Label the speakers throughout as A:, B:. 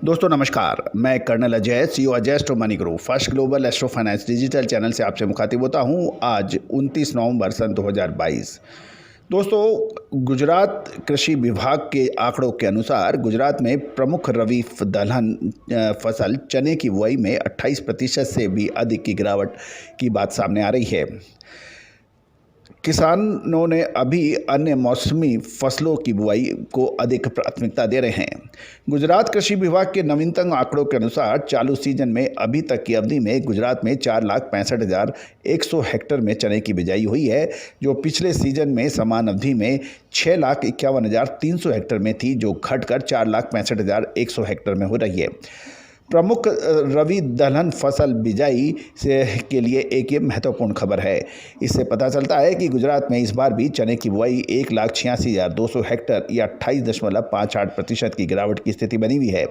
A: दोस्तों नमस्कार, मैं colonel Ajay, CEO Ajay astro money group first global astro finance digital channel से आपसे मुखातिब होता हूं। आज 29 नवंबर सन 2022। दोस्तों, गुजरात कृषि विभाग के आंकड़ों के अनुसार गुजरात में प्रमुख रबी दलहन फसल चने की बुआई में 28% से भी अधिक की गिरावट की बात सामने आ रही है। किसानों ने अभी अन्य मौसमी फसलों की बुआई को अधिक प्राथमिकता दे रहे हैं। गुजरात कृषि विभाग के नवीनतम आंकड़ों के अनुसार चालू सीजन में अभी तक की अवधि में गुजरात में 4,65,100 हेक्टेयर में चने की बिजाई हुई है, जो पिछले सीजन में समान अवधि में 6,51,300 हेक्टेयर में थी, जो घटकर 4,65,100 हेक्टेयर में हो रही है। प्रमुख रबी दलहन फसल बिजाई से के लिए एक ये महत्वपूर्ण खबर है। इससे पता चलता है कि गुजरात में इस बार भी चने की बुआई 1,86,200 हेक्टेयर या 28.58% की गिरावट की स्थिति बनी हुई है।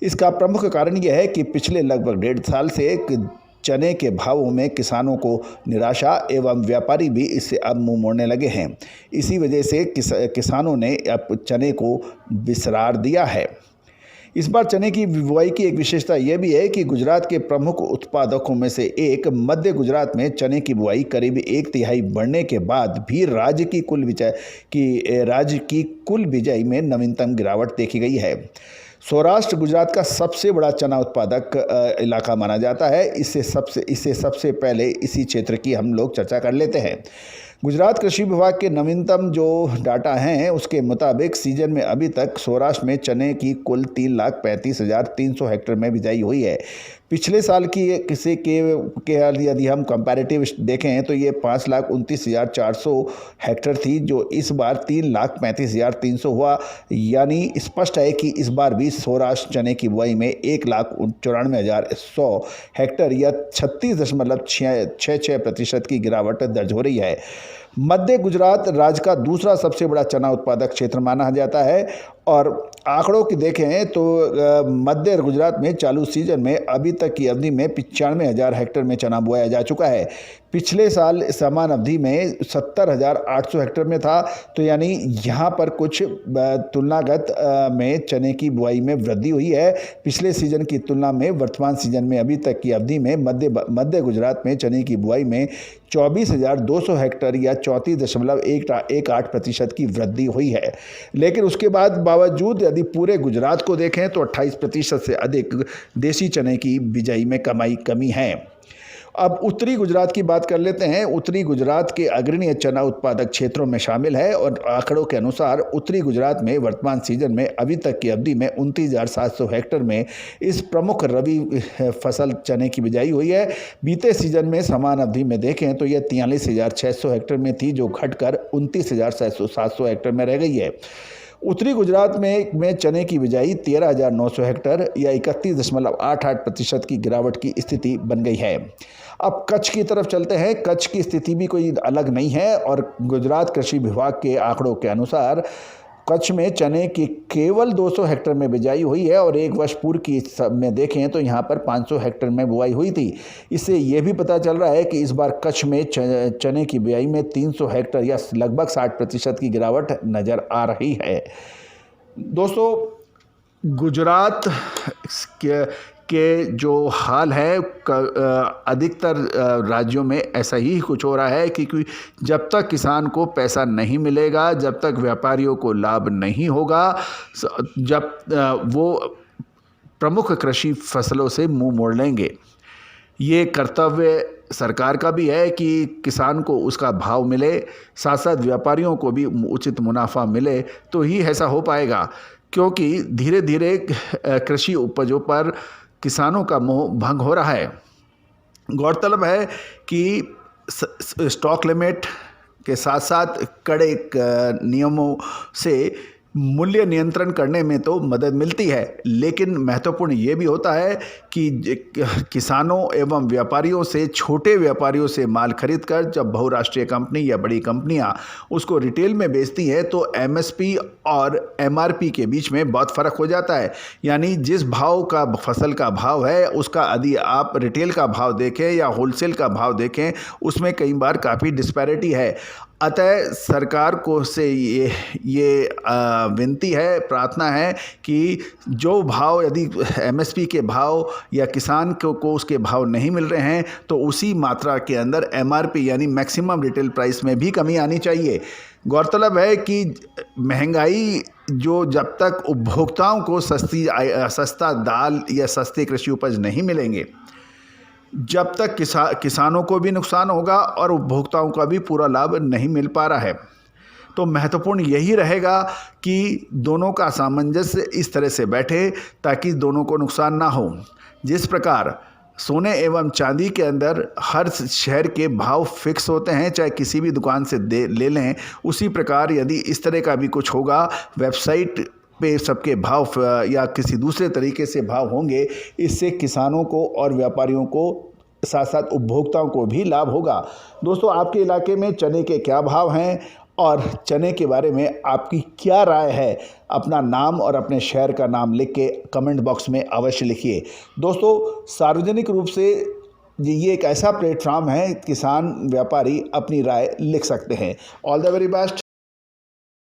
A: इसका प्रमुख कारण यह है कि पिछले लगभग 1.5 साल से चने के भावों में किसानों को निराशा एवं व्यापारी भी इससे अब मुंह मोड़ने लगे हैं। इसी वजह से किसानों ने अब चने को विसरार दिया है। इस बार चने की बुआई की एक विशेषता यह भी है कि गुजरात के प्रमुख उत्पादकों में से एक मध्य गुजरात में चने की बुआई करीब 1/3 बढ़ने के बाद भी राज्य की कुल बिजाई में नवीनतम गिरावट देखी गई है। सौराष्ट्र गुजरात का सबसे बड़ा चना उत्पादक इलाका माना जाता है। इससे सबसे पहले इसी क्षेत्र की हम लोग चर्चा कर लेते हैं। गुजरात कृषि विभाग के नवीनतम जो डाटा हैं उसके मुताबिक सीजन में अभी तक सौराष्ट्र में चने की कुल 3,35,300 हेक्टेयर में बिजाई हुई है। पिछले साल की यदि हम कंपैरेटिव देखें तो ये 5,29,400 हेक्टेयर थी, जो इस बार 3,35,300 हुआ। यानी स्पष्ट है कि इस बार भी सौराष्ट्र चने की बुआई में 1,94,100 हेक्टेयर या 36.66% की गिरावट दर्ज हो रही है। मध्य गुजरात राज्य का दूसरा सबसे बड़ा चना उत्पादक क्षेत्र माना जाता है और आंकड़ों की देखें तो मध्य गुजरात में चालू सीजन में अभी तक की अवधि में 95,000 हेक्टेयर में चना बोया जा चुका है। पिछले साल समान अवधि में 70,800 हेक्टेयर में था, तो यानी यहाँ पर कुछ तुलनागत में चने की बुआई में वृद्धि हुई है। पिछले सीजन की तुलना में वर्तमान सीजन में अभी तक की अवधि में मध्य गुजरात में चने की बुआई में 24,200 हेक्टेयर या 34.18% की वृद्धि हुई है। लेकिन उसके बावजूद यदि पूरे गुजरात को देखें तो 28% से अधिक देसी चने की बिजाई में कमी है। अब उत्तरी गुजरात की बात कर लेते हैं। उत्तरी गुजरात के अग्रणी चना उत्पादक क्षेत्रों में शामिल है और आंकड़ों के अनुसार उत्तरी गुजरात में वर्तमान सीजन में अभी तक की अवधि में 29,700 हेक्टेयर में इस प्रमुख रबी फसल चने की बिजाई हुई है। बीते सीजन में समान अवधि में देखें तो यह 43,600 हेक्टेयर में थी, जो घटकर 29,700 हेक्टेयर में रह गई है। उत्तरी गुजरात में चने की बिजाई 13,900 हेक्टेयर या 31.88% की गिरावट की स्थिति बन गई है। अब कच्छ की तरफ चलते हैं। कच्छ की स्थिति भी कोई अलग नहीं है और गुजरात कृषि विभाग के आंकड़ों के अनुसार कच्छ में चने की केवल 200 हेक्टेयर में बिजाई हुई है और एक वर्ष पूर्व की में देखें तो यहाँ पर 500 हेक्टेयर में बुआई हुई थी। इससे ये भी पता चल रहा है कि इस बार कच्छ में चने की बिजाई में 300 हेक्टेयर या लगभग 60% की गिरावट नज़र आ रही है। दोस्तों, गुजरात के जो हाल है अधिकतर राज्यों में ऐसा ही कुछ हो रहा है, क्योंकि जब तक किसान को पैसा नहीं मिलेगा, जब तक व्यापारियों को लाभ नहीं होगा, जब वो प्रमुख कृषि फसलों से मुंह मोड़ लेंगे। ये कर्तव्य सरकार का भी है कि किसान को उसका भाव मिले, साथ साथ व्यापारियों को भी उचित मुनाफा मिले, तो ही ऐसा हो पाएगा। क्योंकि धीरे धीरे कृषि उपजों पर किसानों का मोह भंग हो रहा है। गौरतलब है कि स्टॉक लिमिट के साथ साथ कड़े नियमों से मूल्य नियंत्रण करने में तो मदद मिलती है, लेकिन महत्वपूर्ण ये भी होता है कि किसानों एवं व्यापारियों से, छोटे व्यापारियों से माल खरीदकर जब बहुराष्ट्रीय कंपनी या बड़ी कंपनियां उसको रिटेल में बेचती हैं तो एमएसपी और एमआरपी के बीच में बहुत फ़र्क हो जाता है। यानी जिस भाव का फसल का भाव है उसका यदि आप रिटेल का भाव देखें या होलसेल का भाव देखें, उसमें कई बार काफ़ी डिस्पैरिटी है। अतः सरकार को से ये विनती है, प्रार्थना है कि जो भाव यदि एमएसपी के भाव या किसान को उसके भाव नहीं मिल रहे हैं तो उसी मात्रा के अंदर एमआरपी यानी मैक्सिमम रिटेल प्राइस में भी कमी आनी चाहिए। गौरतलब है कि महंगाई जो जब तक उपभोक्ताओं को सस्ता दाल या सस्ते कृषि उपज नहीं मिलेंगे, जब तक किसानों को भी नुकसान होगा और उपभोक्ताओं का भी पूरा लाभ नहीं मिल पा रहा है। तो महत्वपूर्ण यही रहेगा कि दोनों का सामंजस्य इस तरह से बैठे ताकि दोनों को नुकसान ना हो। जिस प्रकार सोने एवं चांदी के अंदर हर शहर के भाव फिक्स होते हैं, चाहे किसी भी दुकान से ले लें, उसी प्रकार यदि इस तरह का भी कुछ होगा, वेबसाइट पे सबके भाव या किसी दूसरे तरीके से भाव होंगे, इससे किसानों को और व्यापारियों को साथ साथ उपभोक्ताओं को भी लाभ होगा। दोस्तों, आपके इलाके में चने के क्या भाव हैं और चने के बारे में आपकी क्या राय है, अपना नाम और अपने शहर का नाम लिख के कमेंट बॉक्स में अवश्य लिखिए। दोस्तों, सार्वजनिक रूप से ये एक ऐसा प्लेटफॉर्म है, किसान व्यापारी अपनी राय लिख सकते हैं। All the very best.